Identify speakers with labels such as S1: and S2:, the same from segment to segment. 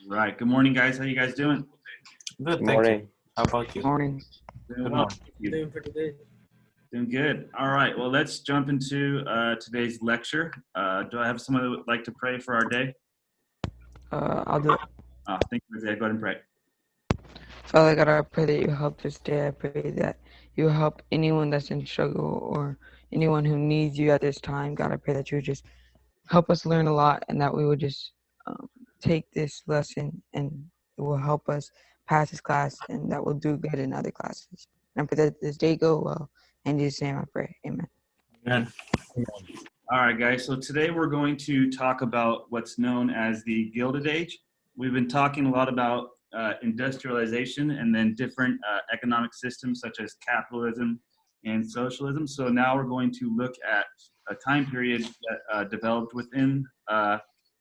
S1: Right. Good morning, guys. How you guys doing?
S2: Good, thank you.
S3: Morning.
S2: How about you?
S4: Morning.
S1: Doing
S2: Good
S1: well.
S2: morning.
S1: Thank you.
S4: Doing pretty good.
S1: Doing good. All right. Well, let's jump into today's lecture. Do I have someone that would like to pray for our day?
S4: I'll do it.
S1: Thank you, Isaiah. Go ahead and pray.
S4: Father God, I pray that you help this day. I pray that you help anyone that's in struggle or anyone who needs you at this time. God, I pray that you would just help us learn a lot and that we would just take this lesson and it will help us pass this class and that will do good in other classes. And I pray that this day go well. In Jesus' name I pray. Amen.
S2: Amen.
S1: All right, guys. So today we're going to talk about what's known as the Gilded Age. We've been talking a lot about industrialization and then different economic systems such as capitalism and socialism. So now we're going to look at a time period that developed within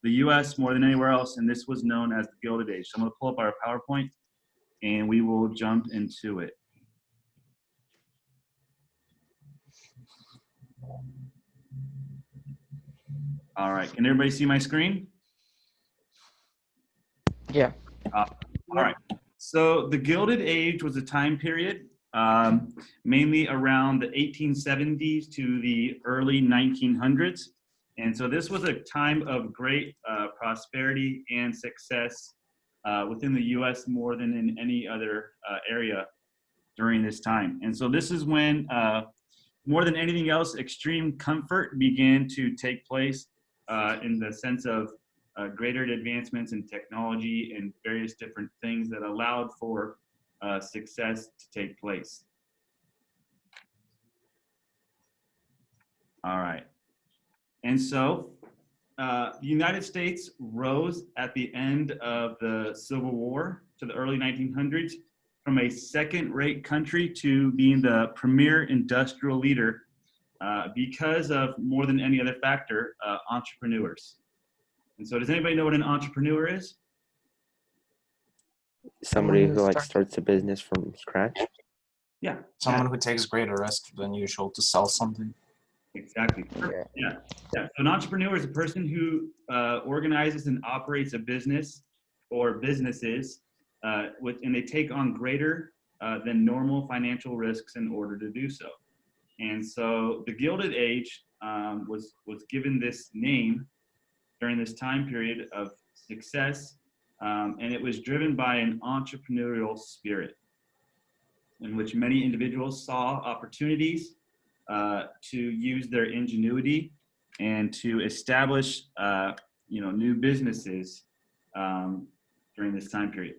S1: the U.S. more than anywhere else, and this was known as the Gilded Age. So I'm going to pull up our PowerPoint, and we will jump into it. All right. Can everybody see my screen?
S4: Yeah.
S1: All right. So the Gilded Age was a time period mainly around the 1870s to the early 1900s. And so this was a time of great prosperity and success within the U.S. more than in any other area during this time. And so this is when, more than anything else, extreme comfort began to take place in the sense of greater advancements in technology and various different things that allowed for success to take place. All right. And so the United States rose at the end of the Civil War to the early 1900s from a second-rate country to being the premier industrial leader because of, more than any other factor, entrepreneurs. And so does anybody know what an entrepreneur is?
S3: Somebody who starts a business from scratch.
S1: Yeah.
S2: Someone who takes greater risk than usual to sell something.
S1: Exactly. Yeah. So an entrepreneur is a person who organizes and operates a business or businesses and they take on greater than normal financial risks in order to do so. And so the Gilded Age was given this name during this time period of success, and it was driven by an entrepreneurial spirit in which many individuals saw opportunities to use their ingenuity and to establish new businesses during this time period.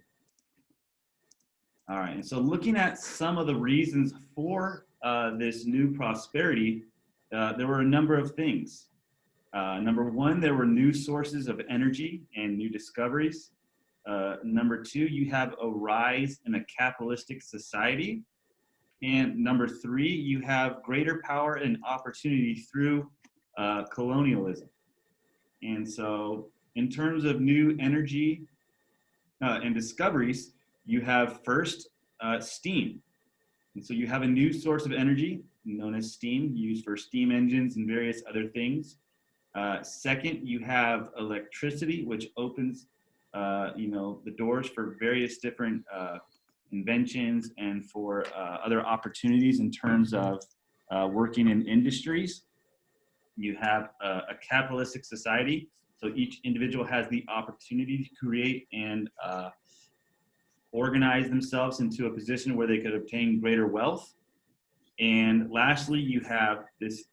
S1: All right, and so looking at some of the reasons for this new prosperity, there were a number of things. Number one, there were new sources of energy and new discoveries. Number two, you have a rise in a capitalistic society. And number three, you have greater power and opportunity through colonialism. And so in terms of new energy and discoveries, you have first steam. And so you have a new source of energy known as steam, used for steam engines and various other things. Second, you have electricity, which opens, the doors for various different inventions and for other opportunities in terms of working in industries. You have a capitalistic society, so each individual has the opportunity to create and organize themselves into a position where they could obtain greater wealth. And lastly, you have this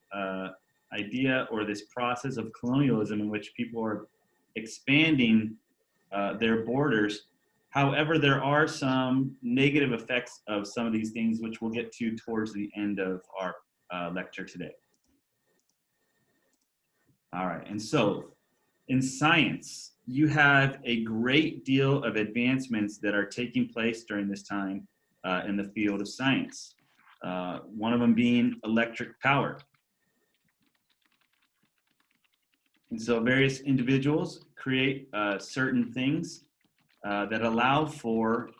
S1: idea or this process of colonialism in which people are expanding their borders. However, there are some negative effects of some of these things, which we'll get to towards the end of our lecture today. All right, and so in science, you have a great deal of advancements that are taking place during this time in the field of science. One of them being electric power. And so various individuals create certain things that allow for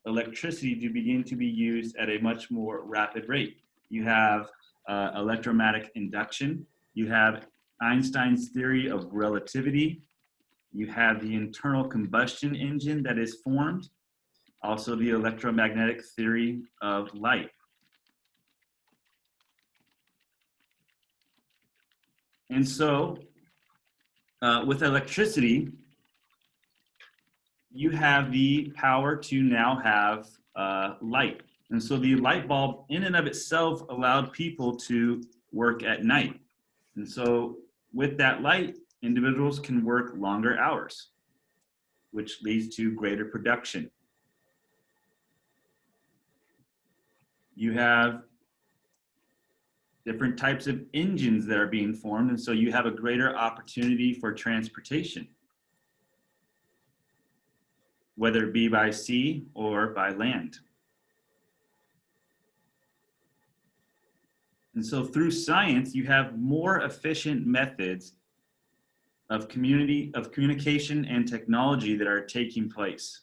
S1: electricity to begin to be used at a much more rapid rate. You have electromagnetic induction. You have Einstein's theory of relativity. You have the internal combustion engine that is formed, also the electromagnetic theory of light. And so with electricity, you have the power to now have light. And so the light bulb in and of itself allowed people to work at night. And so with that light, individuals can work longer hours, which leads to greater production. You have different types of engines that are being formed, and so you have a greater opportunity for transportation, whether it be by sea or by land. And so through science, you have more efficient methods of communication and technology that are taking place.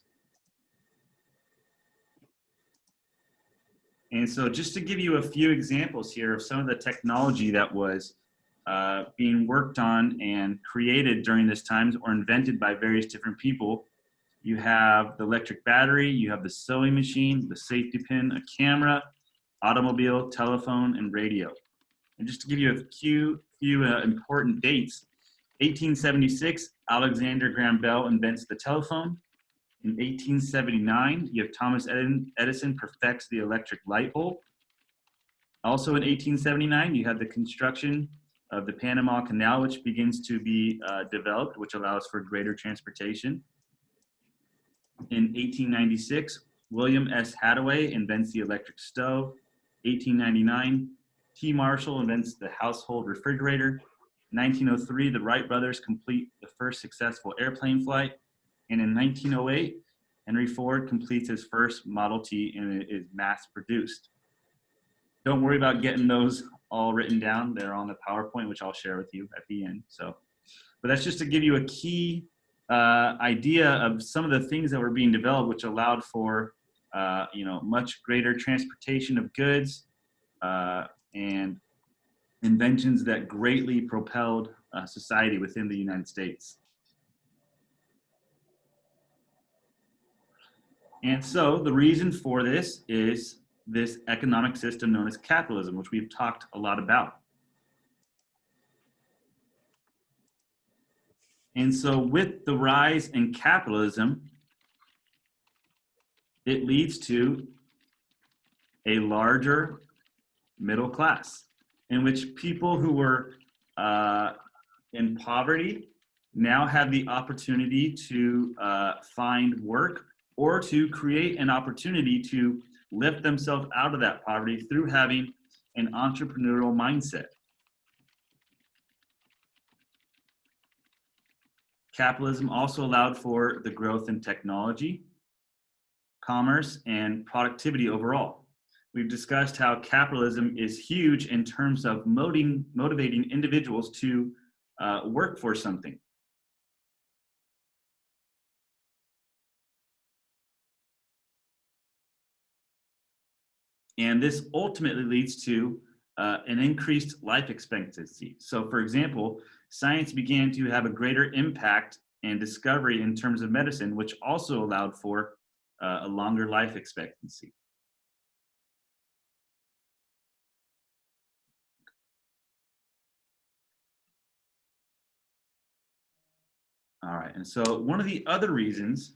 S1: And so just to give you a few examples here of some of the technology that was being worked on and created during this time or invented by various different people, you have the electric battery, you have the sewing machine, the safety pin, a camera, automobile, telephone, and radio. And just to give you a few important dates, 1876, Alexander Graham Bell invents the telephone. In 1879, you have Thomas Edison perfects the electric light bulb. Also in 1879, you have the construction of the Panama Canal, which begins to be developed, which allows for greater transportation. In 1896, William S. Hadaway invents the electric stove. 1899, T. Marshall invents the household refrigerator. 1903, the Wright brothers complete the first successful airplane flight. And in 1908, Henry Ford completes his first Model T and it is mass produced. Don't worry about getting those all written down. They're on the PowerPoint, which I'll share with you at the end. So, but that's just to give you a key idea of some of the things that were being developed, which allowed for much greater transportation of goods and inventions that greatly propelled society within the United States. And so the reason for this is this economic system known as capitalism, which we've talked a lot about. And so with the rise in capitalism, it leads to a larger middle class in which people who were in poverty now have the opportunity to find work or to create an opportunity to lift themselves out of that poverty through having an entrepreneurial mindset. Capitalism also allowed for the growth in technology, commerce, and productivity overall. We've discussed how capitalism is huge in terms of motivating individuals to work for something. And this ultimately leads to an increased life expectancy. So for example, science began to have a greater impact and discovery in terms of medicine, which also allowed for a longer life expectancy. All right, and so one of the other reasons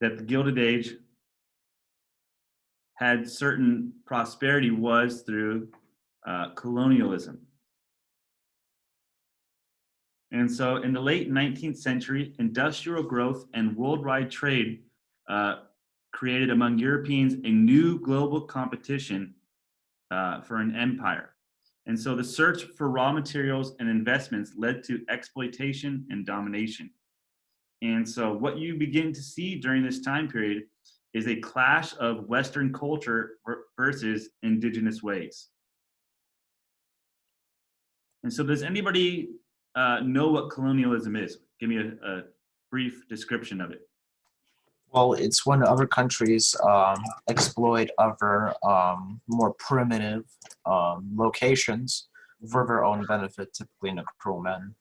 S1: that the Gilded Age had certain prosperity was through colonialism. And so in the late 19th century, industrial growth and worldwide trade created among Europeans a new global competition for an empire. And so the search for raw materials and investments led to exploitation and domination. And so what you begin to see during this time period is a clash of Western culture versus indigenous ways. And so does anybody know what colonialism is? Give me a brief description of it.
S2: Well, it's when other countries exploit other more primitive locations for their own benefit, typically in a cruel manner.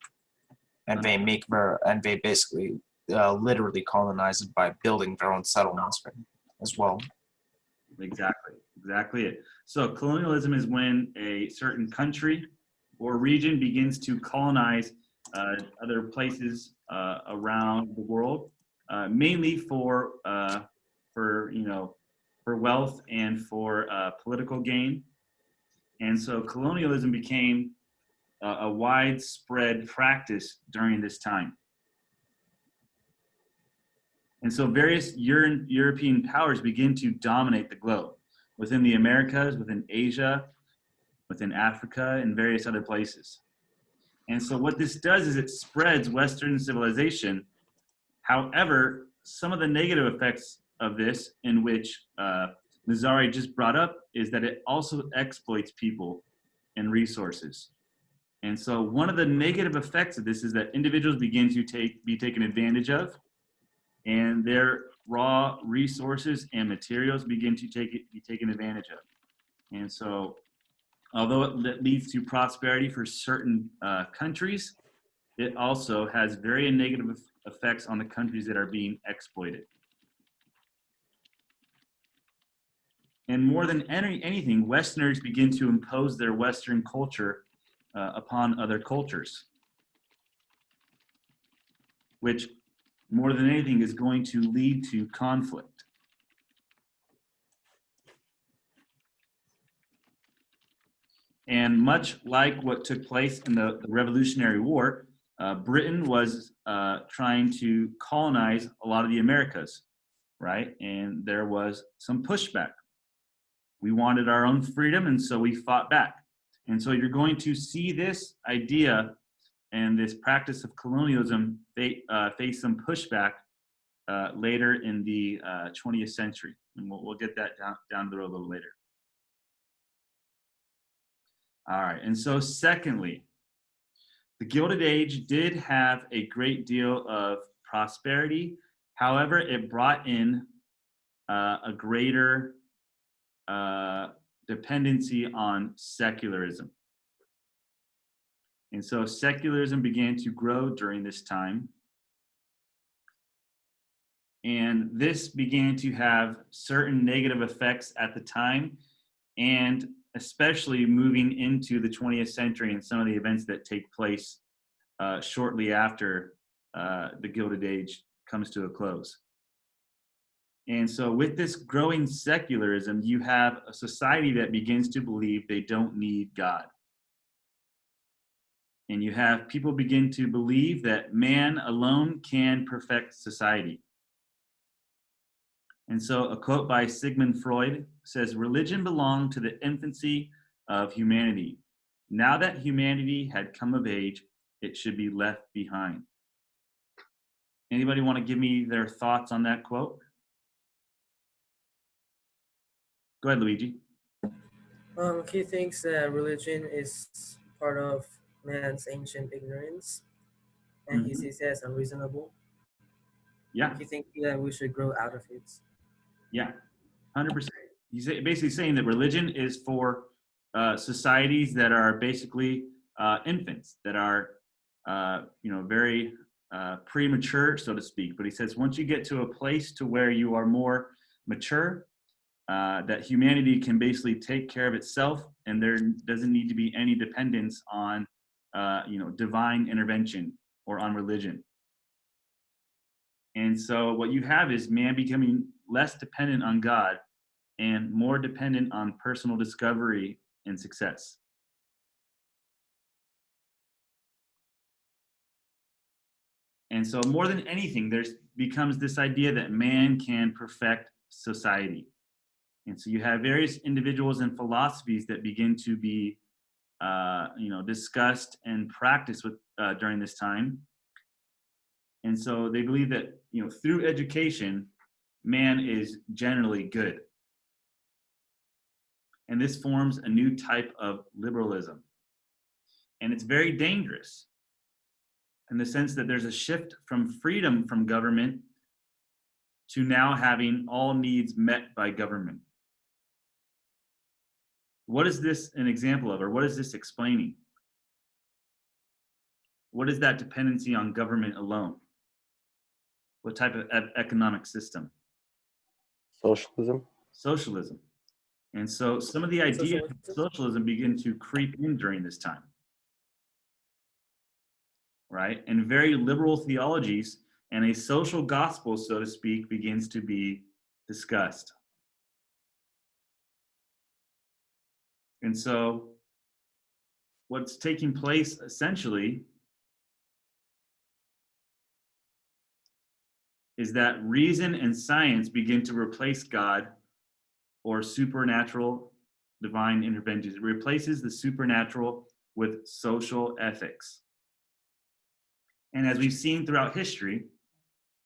S2: And they basically literally colonize it by building their own settlements as well.
S1: Exactly it. So colonialism is when a certain country or region begins to colonize other places around the world, mainly for wealth and for political gain. And so colonialism became a widespread practice during this time. And so various European powers begin to dominate the globe within the Americas, within Asia, within Africa, and various other places. And so what this does is it spreads Western civilization. However, some of the negative effects of this, in which Nazari just brought up, is that it also exploits people and resources. And so one of the negative effects of this is that individuals begin to be taken advantage of, and their raw resources and materials begin to be taken advantage of. And so although it leads to prosperity for certain countries, it also has very negative effects on the countries that are being exploited. And more than anything, Westerners begin to impose their Western culture upon other cultures, which more than anything is going to lead to conflict. And much like what took place in the Revolutionary War, Britain was trying to colonize a lot of the Americas, right? And there was some pushback. We wanted our own freedom, and so we fought back. And so you're going to see this idea and this practice of colonialism face some pushback later in the 20th century. And we'll get that down the road a little later. All right, and so secondly, the Gilded Age did have a great deal of prosperity. However, it brought in a greater dependency on secularism. And so secularism began to grow during this time. And this began to have certain negative effects at the time, and especially moving into the 20th century and some of the events that take place shortly after the Gilded Age comes to a close. And so with this growing secularism, you have a society that begins to believe they don't need God. And you have people begin to believe that man alone can perfect society. And so a quote by Sigmund Freud says, "Religion belonged to the infancy of humanity. Now that humanity had come of age, it should be left behind." Anybody want to give me their thoughts on that quote? Go ahead, Luigi.
S5: He thinks that religion is part of man's ancient ignorance, and he sees it as unreasonable.
S1: Yeah.
S5: He thinks that we should grow out of it.
S1: Yeah, 100%. He's basically saying that religion is for societies that are basically infants, that are very premature, so to speak. But he says once you get to a place to where you are more mature, that humanity can basically take care of itself, and there doesn't need to be any dependence on divine intervention or on religion. And so what you have is man becoming less dependent on God and more dependent on personal discovery and success. And so more than anything, becomes this idea that man can perfect society. And so you have various individuals and philosophies that begin to be discussed and practiced during this time. And so they believe that through education, man is generally good. And this forms a new type of liberalism. And it's very dangerous in the sense that there's a shift from freedom from government to now having all needs met by government. What is this an example of, or what is this explaining? what is that dependency on government alone? What type of economic system?
S3: Socialism.
S1: Socialism. And so some of the ideas of socialism begin to creep in during this time, right? And very liberal theologies and a social gospel, so to speak, begins to be discussed. And so what's taking place essentially is that reason and science begin to replace God or supernatural divine interventions. It replaces the supernatural with social ethics. And as we've seen throughout history,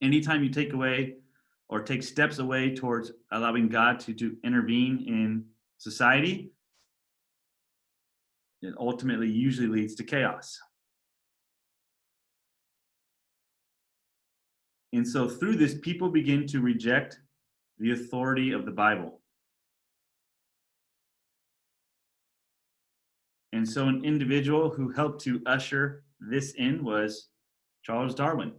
S1: anytime you take away or take steps away towards allowing God to intervene in society, it ultimately usually leads to chaos. And so through this, people begin to reject the authority of the Bible. And so an individual who helped to usher this in was Charles Darwin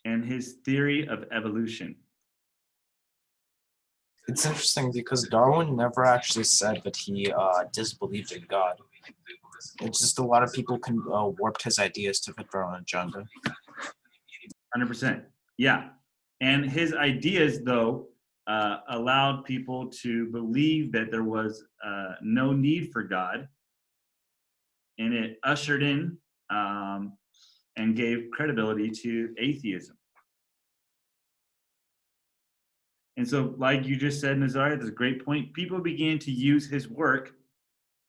S1: and his theory of evolution.
S2: It's interesting because Darwin never actually said that he disbelieved in God. It's just a lot of people can warped his ideas to fit their own agenda.
S1: 100%. Yeah. And his ideas, though, allowed people to believe that there was no need for God. And it ushered in and gave credibility to atheism. And so, like you just said, Nazar, that's a great point. People began to use his work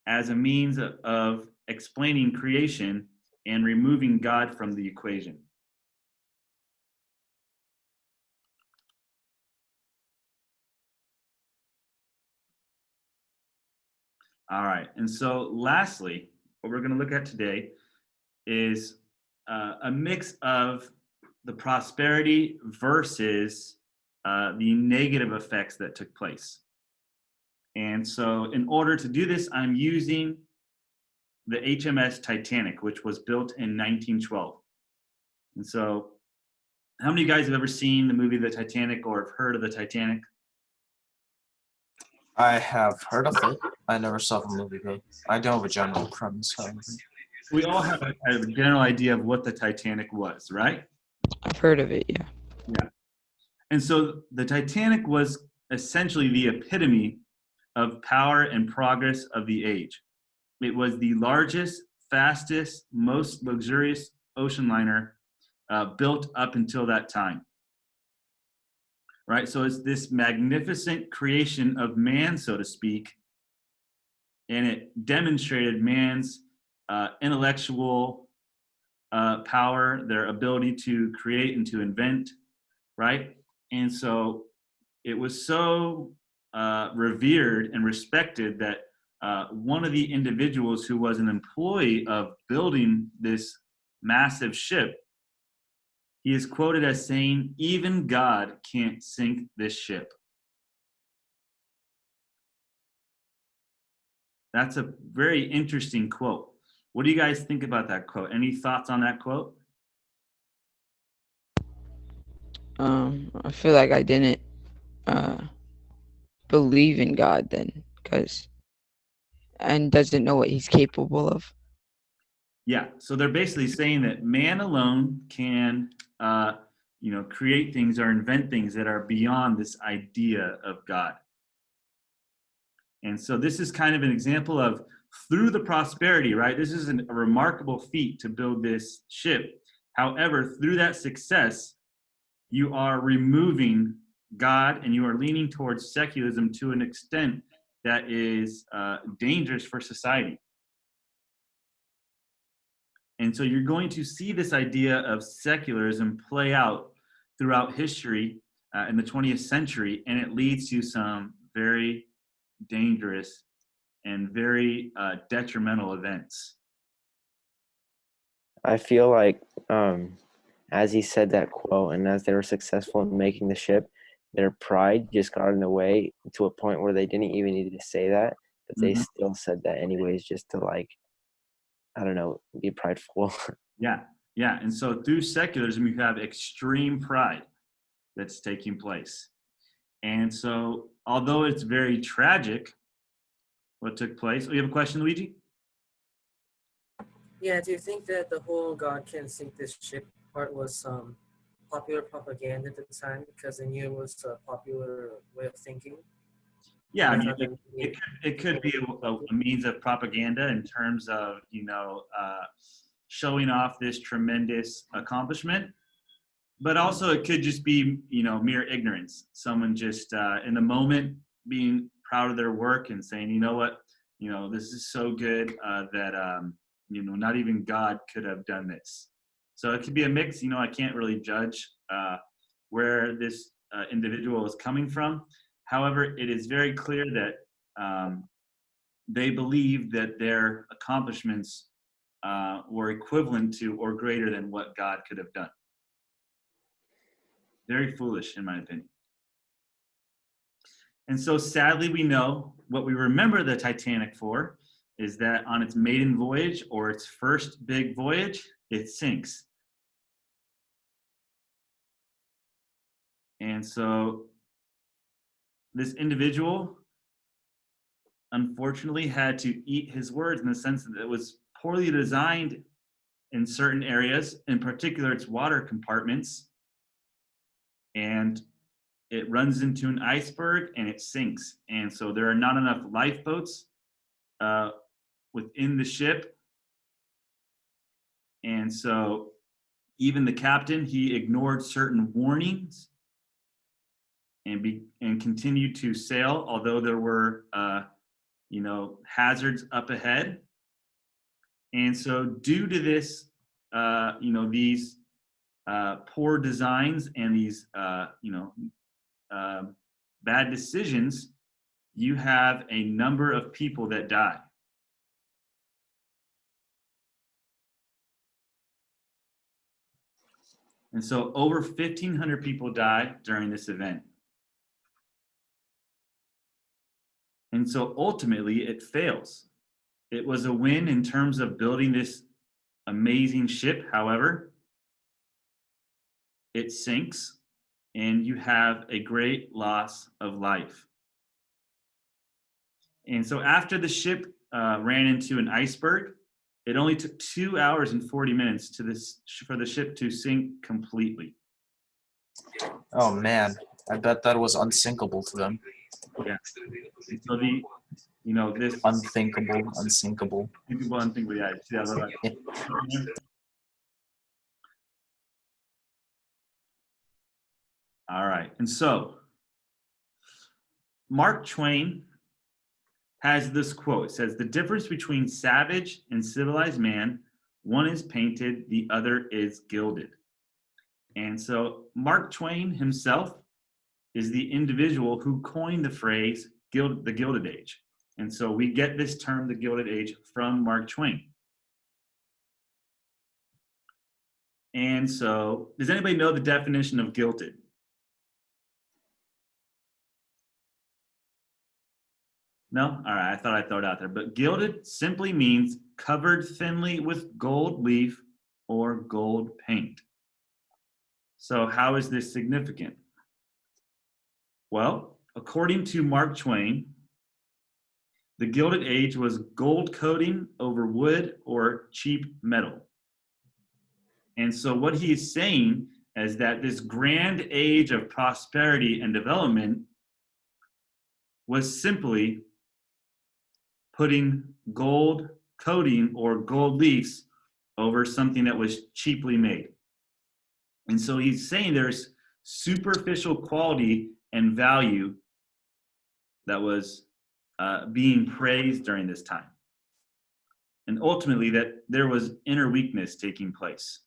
S1: as a means of explaining creation and removing God from the equation. All right. And so lastly, what we're going to look at today is a mix of the prosperity versus the negative effects that took place. And so in order to do this, I'm using the HMS Titanic, which was built in 1912. And so how many of you guys have ever seen the movie The Titanic or have heard of the Titanic?
S2: I have heard of it. I never saw the movie though. I don't have a general premise, however.
S1: We all have a general idea of what the Titanic was, right?
S4: I've heard of it, yeah.
S1: Yeah. And so the Titanic was essentially the epitome of power and progress of the age. It was the largest, fastest, most luxurious ocean liner built up until that time. Right? So it's this magnificent creation of man, so to speak, and it demonstrated man's intellectual power, their ability to create and to invent, right? And so it was so revered and respected that one of the individuals who was an employee of building this massive ship, he is quoted as saying, "Even God can't sink this ship." That's a very interesting quote. What do you guys think about that quote? Any thoughts on that quote?
S4: I feel like I didn't believe in God then, and doesn't know what he's capable of.
S1: Yeah, so they're basically saying that man alone can, create things or invent things that are beyond this idea of God. And so this is kind of an example of through the prosperity, right? This is a remarkable feat to build this ship. However, through that success, you are removing God and you are leaning towards secularism to an extent that is dangerous for society. And so you're going to see this idea of secularism play out throughout history in the 20th century, and it leads to some very dangerous and very detrimental events.
S3: I feel like as he said that quote and as they were successful in making the ship, their pride just got in the way to a point where they didn't even need to say that, but they still said that anyways, just to I don't know, be prideful.
S1: Yeah, yeah. And so through secularism, you have extreme pride that's taking place. And so, although it's very tragic what took place, oh, you have a question, Luigi?
S5: Yeah, do you think that the whole God can sink this ship part was popular propaganda at the time because they knew it was a popular way of thinking?
S1: Yeah, I
S5: They
S1: mean,
S5: thought that maybe
S1: it could be a means of propaganda in terms of, showing off this tremendous accomplishment. But also it could just be, mere ignorance. Someone just in the moment being proud of their work and saying, you know what, this is so good that, not even God could have done this. So it could be a mix. I can't really judge where this individual is coming from. However, it is very clear that they believe that their accomplishments were equivalent to or greater than what God could have done. Very foolish, in my opinion. And so sadly, we know what we remember the Titanic for is that on its maiden voyage or its first big voyage, it sinks. And so this individual, unfortunately, had to eat his words in the sense that it was poorly designed in certain areas, in particular its water compartments. And it runs into an iceberg and it sinks. And so there are not enough lifeboats within the ship. And so even the captain, he ignored certain warnings and continued to sail, although there were, hazards up ahead. And so due to this, these poor designs and these, bad decisions, you have a number of people that die. And so over 1,500 people die during this event. And so ultimately it fails. It was a win in terms of building this amazing ship. However, it sinks and you have a great loss of life. And so after the ship ran into an iceberg, it only took 2 hours and 40 minutes for the ship to sink completely.
S2: Oh man, I bet that was unsinkable to them.
S1: Yeah. And so this
S2: Unthinkable, unsinkable.
S1: unthinkable. Yeah. See that little- All right. And so Mark Twain has this quote. It says, "The difference between savage and civilized man, one is painted, the other is gilded." And so Mark Twain himself is the individual who coined the phrase the Gilded Age. And so we get this term, the Gilded Age, from Mark Twain. And so does anybody know the definition of gilded? No? All right, I thought I'd throw it out there. But gilded simply means covered thinly with gold leaf or gold paint. So how is this significant? Well, according to Mark Twain, the Gilded Age was gold coating over wood or cheap metal. And so what he is saying is that this grand age of prosperity and development was simply putting gold coating or gold leaves over something that was cheaply made. And so he's saying there's superficial quality and value that was being praised during this time. And ultimately that there was inner weakness taking place.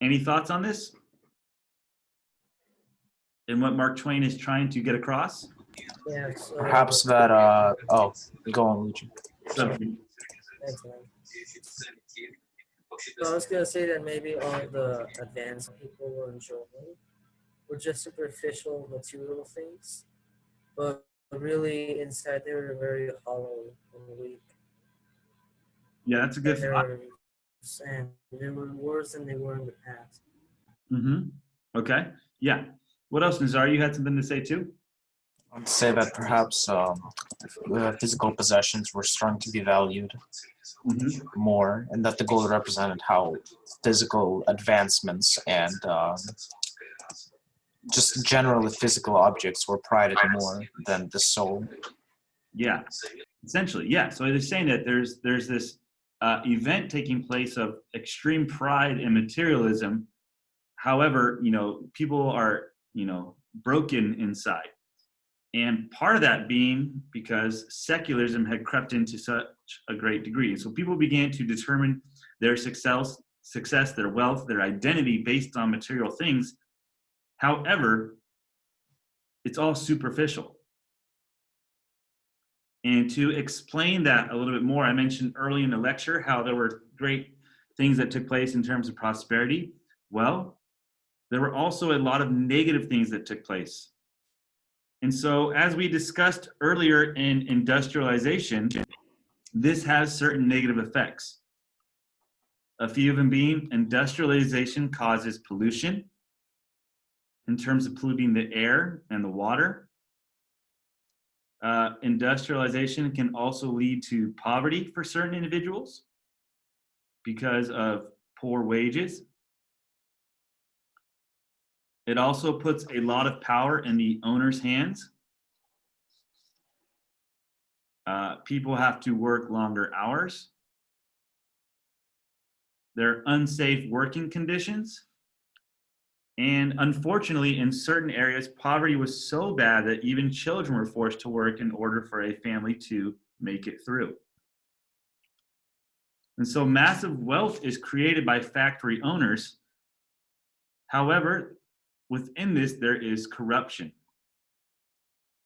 S1: Any thoughts on this? And what Mark Twain is trying to get across?
S5: yeah. So,
S2: Perhaps that, oh, go on, Luigi.
S1: So,
S5: thanks, man. So I was gonna say that maybe all the advanced people were enjoying were just superficial material things, but really inside they were very hollow and weak.
S1: Yeah, that's a good thought.
S5: And they were worse than they were in the past.
S1: Mm-hmm. Okay. Yeah. What else, Nazar? You had something to say too?
S2: I'd say that perhaps physical possessions were starting to be valued
S1: Mm-hmm.
S2: more, and that the gold represented how physical advancements and just generally physical objects were prided more than the soul.
S1: Yeah. Essentially, yeah. So they're saying that there's this event taking place of extreme pride and materialism. However, people are broken inside. And part of that being because secularism had crept into such a great degree. So people began to determine their success, their wealth, their identity based on material things. However, it's all superficial. And to explain that a little bit more, I mentioned early in the lecture how there were great things that took place in terms of prosperity. Well, there were also a lot of negative things that took place. And so, as we discussed earlier in industrialization, this has certain negative effects. A few of them being industrialization causes pollution in terms of polluting the air and the water. Industrialization can also lead to poverty for certain individuals because of poor wages. It also puts a lot of power in the owner's hands. People have to work longer hours. There are unsafe working conditions. And unfortunately, in certain areas, poverty was so bad that even children were forced to work in order for a family to make it through. And so massive wealth is created by factory owners. However, within this, there is corruption,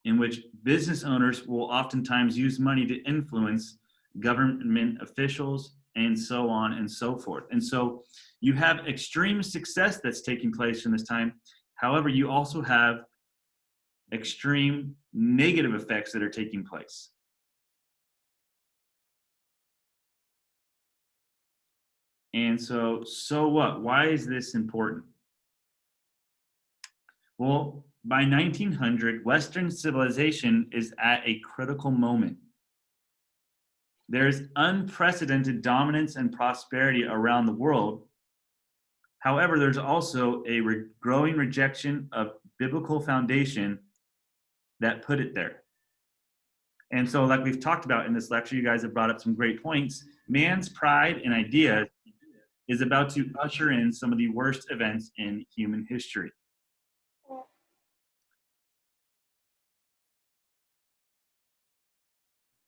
S1: in which business owners will oftentimes use money to influence government officials and so on and so forth. And so you have extreme success that's taking place in this time. However, you also have extreme negative effects that are taking place. And so what? Why is this important? Well, by 1900, Western civilization is at a critical moment. There's unprecedented dominance and prosperity around the world. However, there's also a growing rejection of biblical foundation that put it there. And so, like we've talked about in this lecture, you guys have brought up some great points. Man's pride and ideas is about to usher in some of the worst events in human history.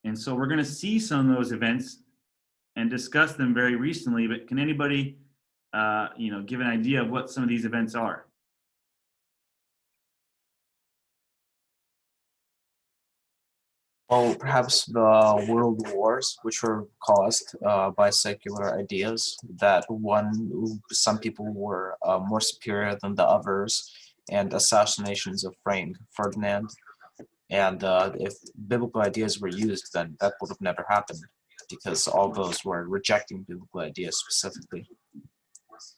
S1: And so we're going to see some of those events and discuss them very recently, but can anybody give an idea of what some of these events are?
S2: Well, perhaps the world wars, which were caused by secular ideas, that some people were more superior than the others, and assassinations of Frank Ferdinand. And if biblical ideas were used, then that would have never happened, because all those were rejecting biblical ideas specifically.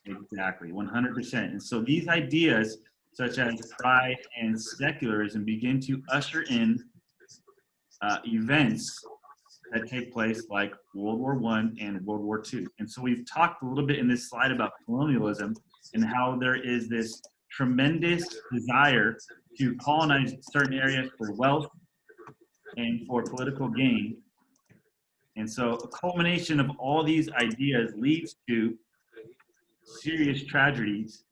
S1: Exactly, 100%. And so these ideas, such as pride and secularism, begin to usher in events that take place like World War I and World War II. And so we've talked a little bit in this slide about colonialism and how there is this tremendous desire to colonize certain areas for wealth and for political gain. And so a culmination of all these ideas leads to serious tragedies,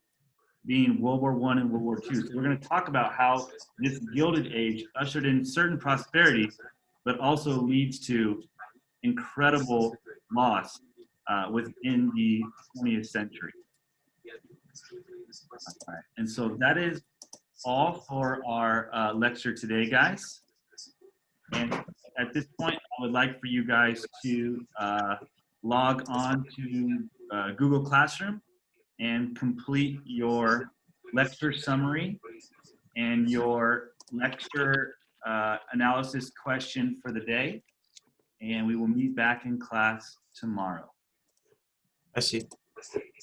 S1: being World War I and World War II. So we're going to talk about how this Gilded Age ushered in certain prosperity, but also leads to incredible loss within the 20th century. All right. And so that is all for our lecture today, guys. And at this point, I would like for you guys to log on to Google Classroom and complete your lecture summary and your lecture analysis question for the day, and we will meet back in class tomorrow.
S2: I see.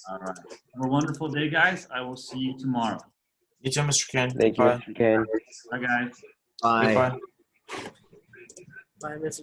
S1: All right. Have a wonderful day, guys. I will see you tomorrow.
S2: You too, Mr. Kane.
S3: Thank you,
S2: Bye.
S3: Mr. Kane.
S1: Bye, guys.
S6: Bye.
S2: Goodbye.
S5: Bye, Mr.